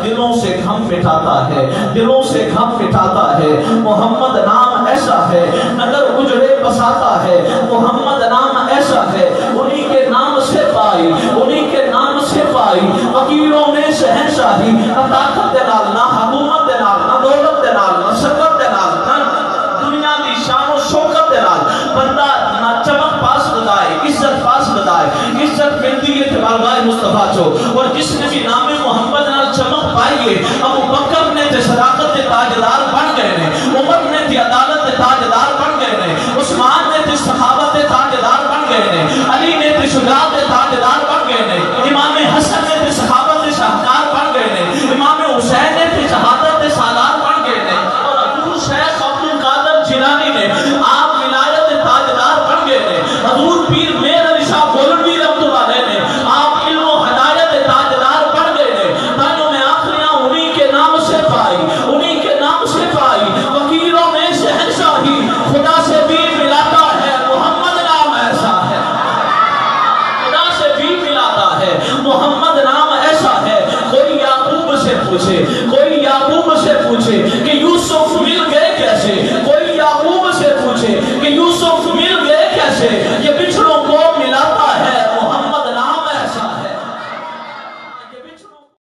دلوں سے غم مٹاتا ہے، دلوں سے غم مٹاتا ہے۔ محمد نام ایسا ہے نگر اجڑے بساتا ہے، محمد نام ایسا ہے انہی کے نام سے پائی، انہی کے نام سے پائی فقیروں نے شہنشاہی، نہ طاقت دے نال، نہ حکومت دے نال، نہ دولت دے نال، نہ شکر دے نال، نہ دنیا دی شان و شوکت دے نال بندہ نہ چمک پاس بدائے، عزت پاس بدائے، عزت ملتی ہے بارگاہ مصطفیٰ چو۔ اور جس نے بھی نام محمد نال چمک پائیے، ابو بکر نے تے صداقت دے تاجدار بن گئے نے، عمر نے تے عدالت دے تاجدار بن گئے نے، عثمان نے تے سخاوت دے تاجدار بن گئے نے، علی نے تے شجاعت دے تاجدار بن گئے نے، امام حسن نے تے سخاوت دے شاہکار بن گئے نے، امام حسین نے تے شہادت دے سالار بن گئے نے، اور حضور شیخ عبد القادر جیلانی نے آپ ولایت دے تاجدار بن گئے نے، حضور پیر میر علی شاہ گولڑوی رحمۃ اللہ علیہ نے آپ علم و ہدایت دے تاجدار بن گئے نے۔ تانوں میں آخریاں انہی کے نام سے پائی، انہی کے نام سے پائی، فقیروں میں شہنشاہی خدا سے بھی ملاتا ہے، محمد نام ایسا ہے، خدا سے بھی ملاتا ہے، محمد نام ایسا ہے۔ کوئی یعقوب سے پوچھے، کوئی یعقوب سے پوچھے کہ یوسف مل گئے کیسے، کوئی یعقوب سے پوچھے کہ یوسف مل گئے کیسے،